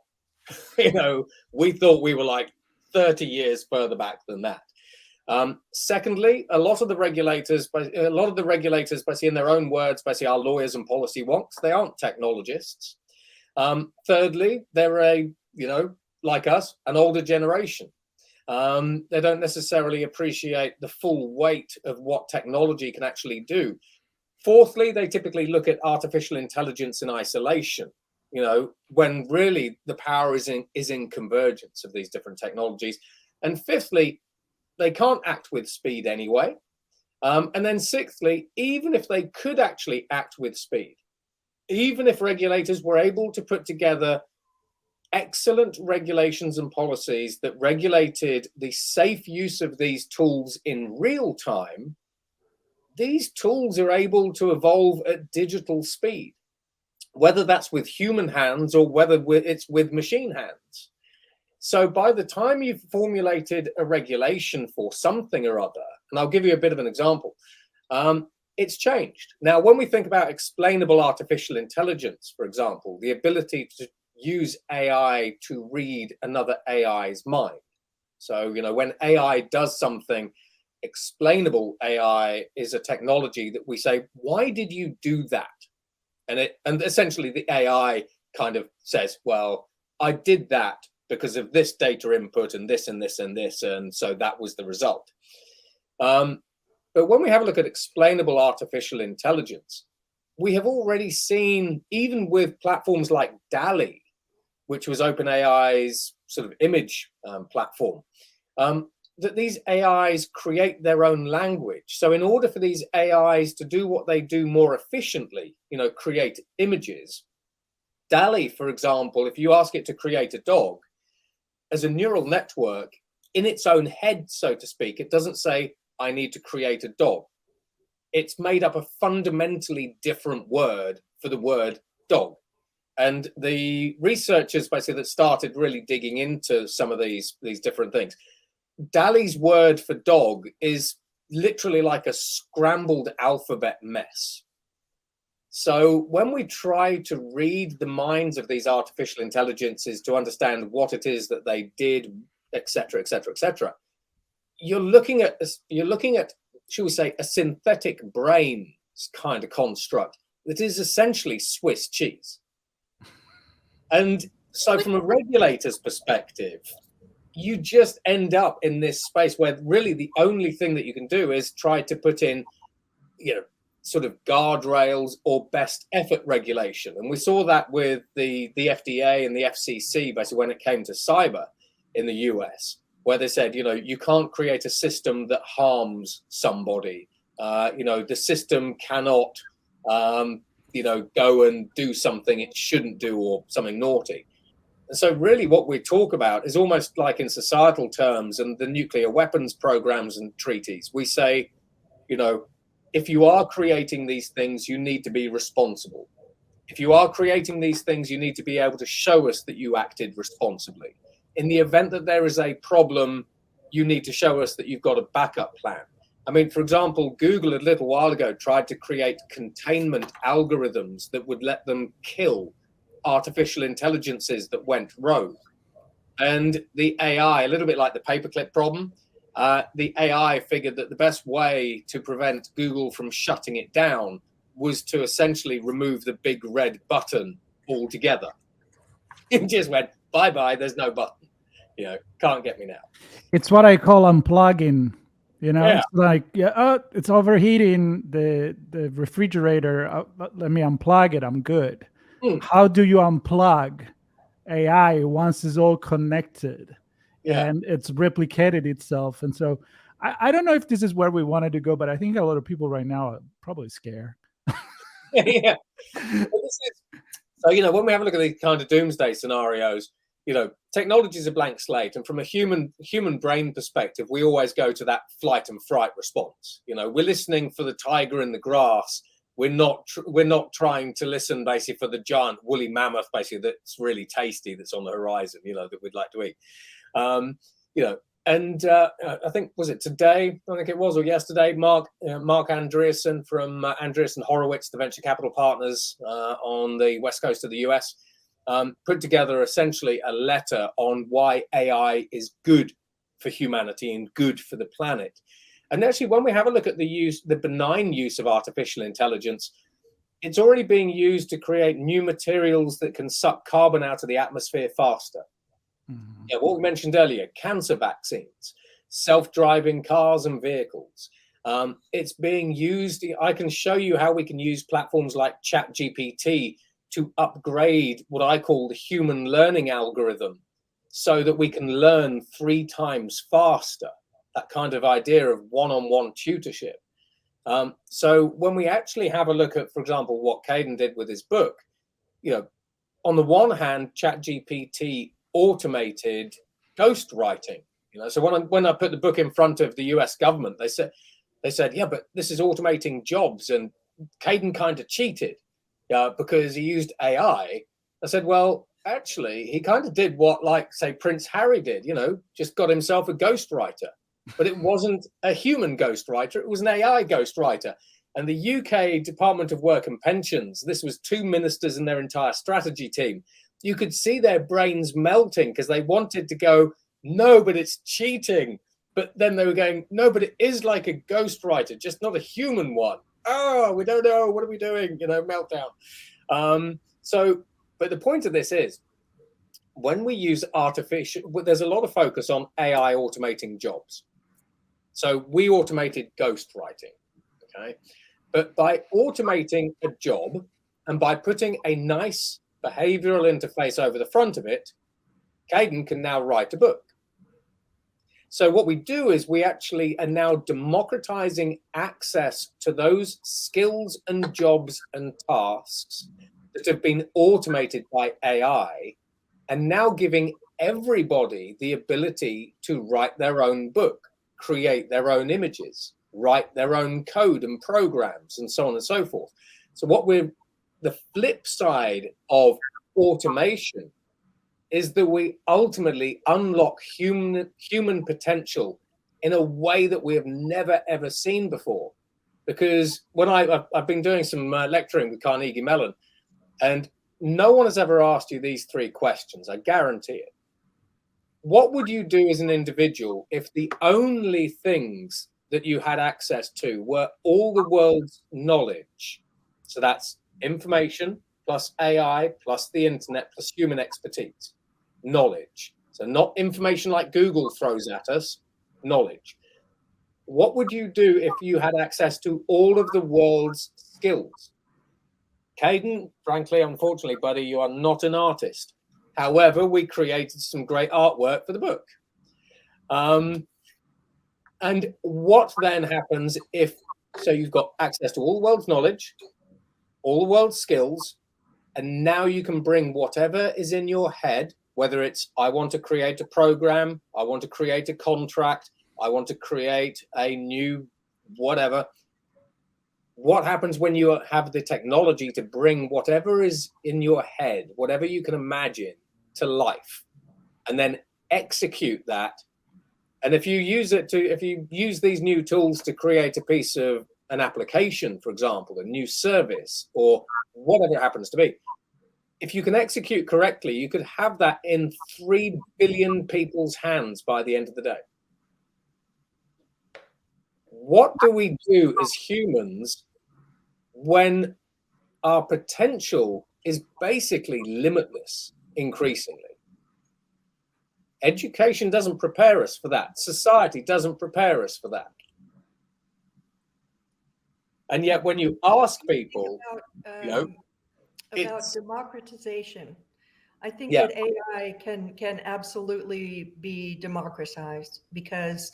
You know, we thought we were like 30 years further back than that. Secondly, a lot of the regulators, basically in their own words, basically are lawyers and policy wonks. They aren't technologists. Thirdly, they're you know, like us, an older generation. They don't necessarily appreciate the full weight of what technology can actually do. Fourthly, they typically look at artificial intelligence in isolation, you know, when really the power is in convergence of these different technologies. And fifthly, they can't act with speed anyway. And then sixthly, even if they could actually act with speed, even if regulators were able to put together excellent regulations and policies that regulated the safe use of these tools in real time, these tools are able to evolve at digital speed, whether that's with human hands or whether it's with machine hands. So by the time you've formulated a regulation for something or other, and I'll give you a bit of an example, it's changed. Now, when we think about explainable artificial intelligence, for example, the ability to use AI to read another AI's mind. So, you know, when AI does something, explainable AI is a technology that we say, why did you do that? And essentially the AI kind of says, well, I did that because of this data input and this and this and this, and so that was the result. But when we have a look at explainable artificial intelligence, we have already seen, even with platforms like DALL-E, which was OpenAI's sort of image platform, that these AIs create their own language. So in order for these AIs to do what they do more efficiently, you know, create images, DALL-E, for example, if you ask it to create a dog, as a neural network, in its own head, so to speak, it doesn't say, I need to create a dog. It's made up a fundamentally different word for the word dog. And the researchers basically that started really digging into some of these different things, DALL-E's word for dog is literally like a scrambled alphabet mess. So when we try to read the minds of these artificial intelligences to understand what it is that they did, etc., etc., etc., you're looking at, should we say, a synthetic brain kind of construct that is essentially Swiss cheese. And so from a regulator's perspective, you just end up in this space where really the only thing that you can do is try to put in, sort of guardrails or best effort regulation. And we saw that with the FDA and the FCC, basically when it came to cyber in the US, where they said, you can't create a system that harms somebody. The system cannot, go and do something it shouldn't do or something naughty. And so really what we talk about is almost like in societal terms and the nuclear weapons programs and treaties. We say, if you are creating these things, you need to be responsible. If you are creating these things, you need to be able to show us that you acted responsibly. In the event that there is a problem, you need to show us that you've got a backup plan. I mean, for example, Google a little while ago tried to create containment algorithms that would let them kill artificial intelligences that went rogue. And the AI, a little bit like the paperclip problem, the AI figured that the best way to prevent Google from shutting it down was to essentially remove the big red button altogether. It just went, bye-bye, there's no button. Can't get me now. It's what I call unplugging. Yeah. It's like, it's overheating the refrigerator. Let me unplug it. I'm good. How do you unplug AI once it's all connected? Yeah. And it's replicated itself. And so I don't know if this is where we wanted to go, but I think a lot of people right now are probably scared. Yeah. So, when we have a look at these kind of doomsday scenarios, technology is a blank slate. And from a human brain perspective, we always go to that flight and fright response. We're listening for the tiger in the grass. We're not trying to listen basically for the giant woolly mammoth, basically, that's really tasty, that's on the horizon, that we'd like to eat. I think, was it today? I think it was, or yesterday, Mark Andreessen from Andreessen Horowitz, the venture capital partners on the west coast of the US, put together essentially a letter on why AI is good for humanity and good for the planet. And actually, when we have a look at the benign use of artificial intelligence, it's already being used to create new materials that can suck carbon out of the atmosphere faster. Mm-hmm. Yeah, what we mentioned earlier, cancer vaccines, self-driving cars and vehicles. It's being used. I can show you how we can use platforms like ChatGPT to upgrade what I call the human learning algorithm so that we can learn 3 times faster. That kind of idea of one-on-one tutorship. So when we actually have a look at, for example, what Caden did with his book, on the one hand, ChatGPT automated ghostwriting. So when I put the book in front of the US government, they said, yeah, but this is automating jobs, and Caden kind of cheated because he used AI. I said, well, actually, he kind of did what, like, say, Prince Harry did, just got himself a ghostwriter. But it wasn't a human ghostwriter, it was an AI ghostwriter. And the UK Department of Work and Pensions, this was 2 ministers and their entire strategy team. You could see their brains melting because they wanted to go, no, but it's cheating. But then they were going, no, but it is like a ghostwriter, just not a human one. Oh, we don't know. What are we doing? Meltdown. But the point of this is, when we use there's a lot of focus on AI automating jobs. So we automated ghostwriting, okay? But by automating a job and by putting a nice behavioral interface over the front of it, Caden can now write a book. So what we do is we actually are now democratizing access to those skills and jobs and tasks that have been automated by AI, and now giving everybody the ability to write their own book, create their own images, write their own code and programs, and so on and so forth. So the flip side of automation is that we ultimately unlock human potential in a way that we have never, ever seen before. Because when I've been doing some lecturing with Carnegie Mellon, and no one has ever asked you these three questions, I guarantee it. What would you do as an individual if the only things that you had access to were all the world's knowledge? So that's information plus AI plus the internet plus human expertise, knowledge. So not information like Google throws at us, knowledge. What would you do if you had access to all of the world's skills? Caden, frankly, unfortunately, buddy, you are not an artist. However, we created some great artwork for the book. And what then happens if, so you've got access to all the world's knowledge, all the world's skills, and now you can bring whatever is in your head, whether it's, I want to create a program, I want to create a contract, I want to create a new whatever. What happens when you have the technology to bring whatever is in your head, whatever you can imagine, to life, and then execute that? And if you use these new tools to create a piece of an application, for example, a new service or whatever it happens to be, if you can execute correctly, you could have that in 3 billion people's hands by the end of the day. What do we do as humans when our potential is basically limitless increasingly? Education doesn't prepare us for that. Society doesn't prepare us for that. And yet when you ask people, about democratization, I think Yeah. that AI can absolutely be democratized because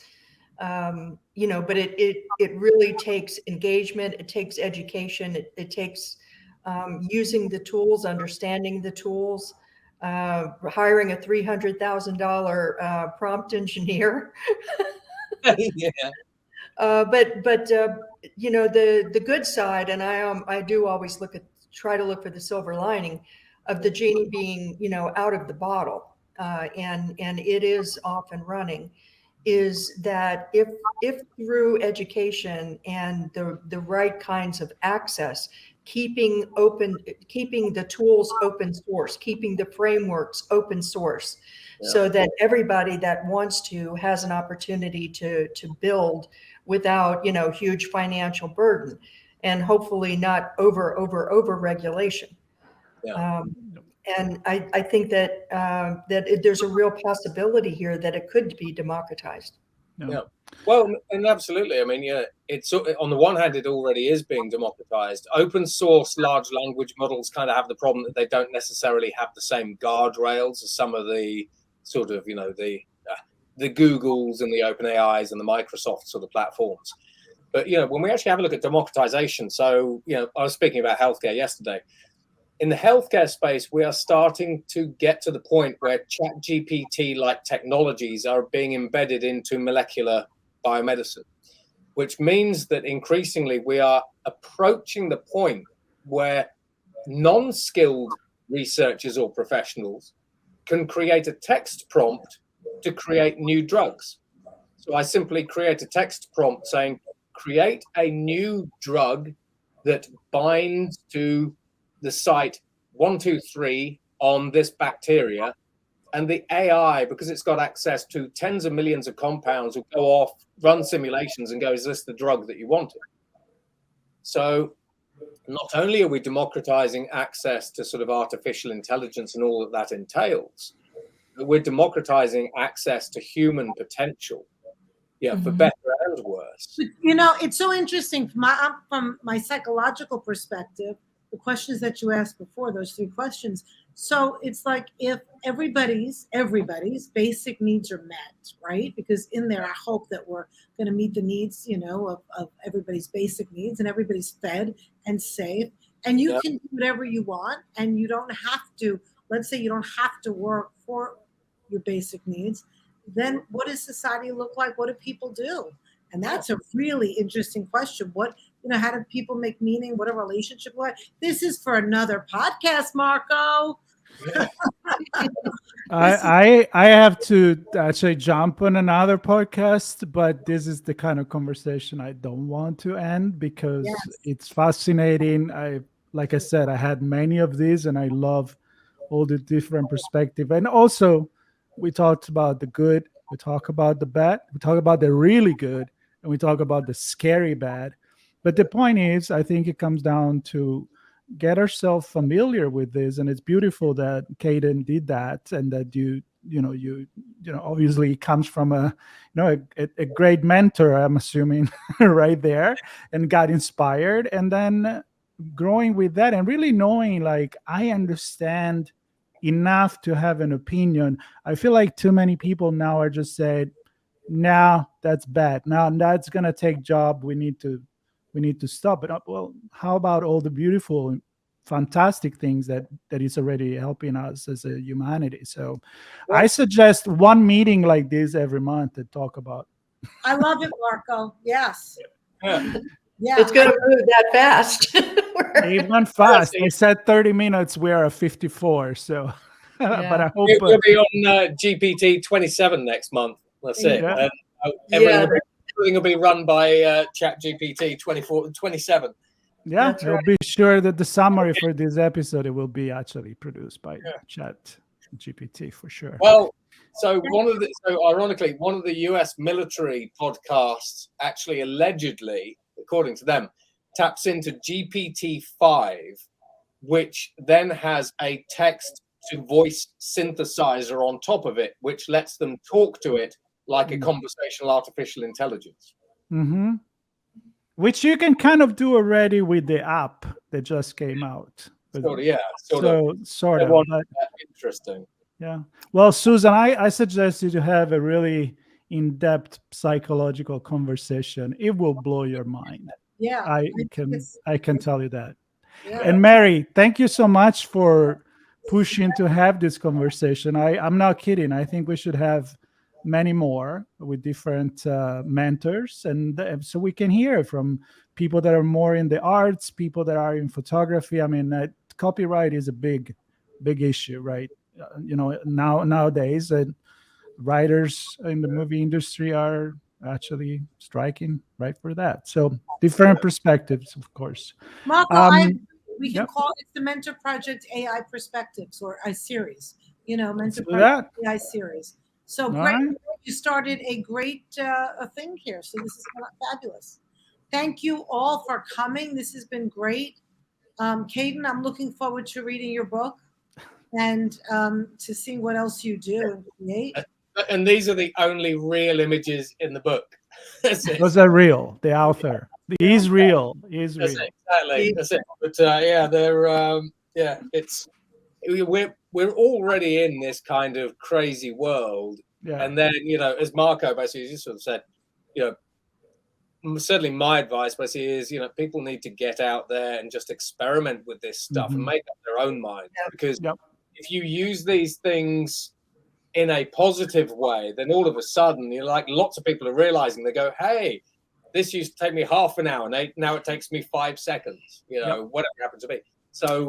but it really takes engagement, it takes education, it takes using the tools, understanding the tools, hiring a $300,000 prompt engineer. Yeah. But the good side, and I do always try to look for the silver lining of the genie being out of the bottle, and it is off and running, is that if through education and the right kinds of access, keeping the tools open source, keeping the frameworks open source, so that everybody that wants to has an opportunity to build without huge financial burden, and hopefully not over regulation. And I think that there's a real possibility here that it could be democratized. Yeah. Well, and absolutely. I mean, it's on the one hand, it already is being democratized. Open source large language models kind of have the problem that they don't necessarily have the same guardrails as some of the sort of, the Googles and the OpenAIs and the Microsoft sort of platforms. But, when we actually have a look at democratization, so, I was speaking about healthcare yesterday. In the healthcare space, we are starting to get to the point where ChatGPT-like technologies are being embedded into molecular biomedicine, which means that increasingly we are approaching the point where non-skilled researchers or professionals can create a text prompt to create new drugs. So I simply create a text prompt saying, create a new drug that binds to the site 123 on this bacteria, and the AI, because it's got access to tens of millions of compounds, will go off, run simulations and go, is this the drug that you wanted? So not only are we democratizing access to sort of artificial intelligence and all that entails, but we're democratizing access to human potential, for better and worse. It's so interesting from my psychological perspective, the questions that you asked before, those 3 questions. So it's like if everybody's basic needs are met, right? Because in there, I hope that we're going to meet the needs, of everybody's basic needs, and everybody's fed and safe. And you can do whatever you want, and you don't have to, let's say you don't have to work for your basic needs. Then what does society look like? What do people do? And that's a really interesting question. How do people make meaning? What a relationship like? This is for another podcast, Marco. I have to actually jump on another podcast, but this is the kind of conversation I don't want to end because Yes. it's fascinating. Like I said, I had many of these, and I love all the different perspective. And also, we talked about the good, we talk about the bad, we talk about the really good, and we talk about the scary bad. But the point is, I think it comes down to get ourselves familiar with this, and it's beautiful that Caden did that, and that you know obviously it comes from a great mentor, I'm assuming, right there, and got inspired, and then growing with that and really knowing, like, I understand enough to have an opinion. I feel like too many people now are just saying, "Now that's bad. Now that's gonna take job. We need to stop it." Well, how about all the beautiful, fantastic things that is already helping us as a humanity? So, I suggest one meeting like this every month to talk about. I love it, Marco. Yes. Yeah. Yeah. It's going to move that fast. It went fast. I said 30 minutes. We are at 54. So, but I hope We'll be on GPT 27 next month. That's it. Yeah. Everything will be run by Chat GPT 27. yeah, That's I'll right. be sure that the summary for this episode, it will be actually produced by Chat GPT for sure. Well, so ironically, one of the US military podcasts actually allegedly, according to them, taps into GPT-5, which then has a text to voice synthesizer on top of it, which lets them talk to it like a conversational artificial intelligence. Mm-hmm. Which you can kind of do already with the app that just came out. Sort of. Sort of. But, interesting. yeah. Well, Susan, I suggest you to have a really in-depth psychological conversation. It will blow your mind. Yeah. I can tell you that. Yeah. And Mary, thank you so much for pushing to have this conversation. I'm not kidding. I think we should have many more with different mentors, and so we can hear from people that are more in the arts, people that are in photography. I mean, copyright is a big issue, right? Nowadays, writers in the movie industry are actually striking right for that. So different perspectives, of course. Marco, we can call it the Mentor Project AI Perspectives, or a series, Mentor Project AI series. So great. Right. You started a great thing here. So this is fabulous. Thank you all for coming. This has been great. Caden, I'm looking forward to reading your book and to seeing what else you do and create. And these are the only real images in the book. Those are real. The author. He's real. He's real. Exactly. That's it. But they're it's we're already in this kind of crazy world. Yeah. And then, as Marco basically just sort of said, certainly my advice basically is, people need to get out there and just experiment with this stuff and make up their own mind. Because if you use these things in a positive way, then all of a sudden, lots of people are realizing, they go, hey, this used to take me half an hour, and now it takes me 5 seconds, whatever happens to be. So,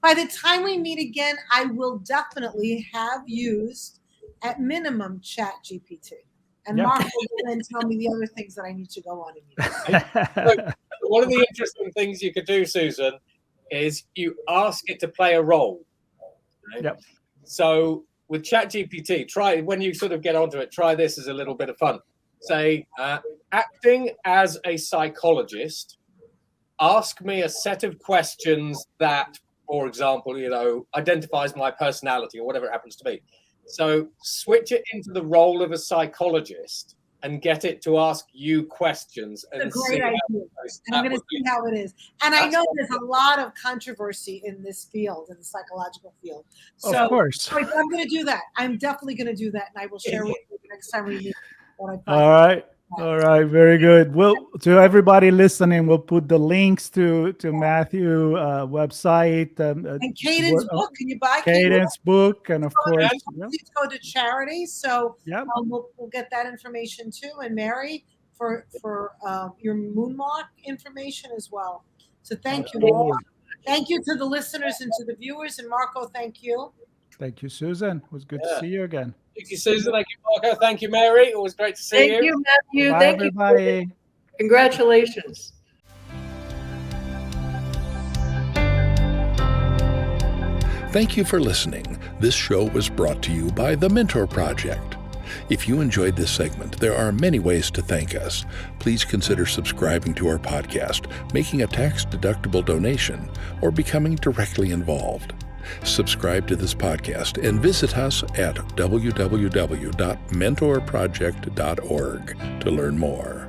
by the time we meet again, I will definitely have used, at minimum, Chat GPT. And Mark will then tell me the other things that I need to go on and use. One of the interesting things you could do, Susan, is you ask it to play a role. Right? Yep. So with Chat GPT, when you sort of get onto it, try this as a little bit of fun. Say, acting as a psychologist, ask me a set of questions that, for example, identifies my personality or whatever it happens to be. So switch it into the role of a psychologist and get it to ask you questions. That's a great idea. And I'm going to see how it is. And I know there's a lot of controversy in this field, in the psychological field. So of course. I'm going to do that. I'm definitely going to do that. And I will share with you the next time we meet. All right. All right, very good. To everybody listening, we'll put the links to Matthew's website and Caden's book. Can you buy Caden's book? And of course, please go to charity. So we'll get that information too. And Mary, for your Moonmark information as well. So thank you all. Thank you to the listeners and to the viewers. And Marco, thank you. Thank you, Susan. It was good to see you again. Thank you, Susan. Thank you, Marco. Thank you, Mary. Always great to see Thank you, Matthew. Bye, Thank everybody. you. Congratulations. Thank you for listening. This show was brought to you by The Mentor Project. If you enjoyed this segment, there are many ways to thank us. Please consider subscribing to our podcast, making a tax-deductible donation, or becoming directly involved. Subscribe to this podcast and visit us at www.mentorproject.org to learn more.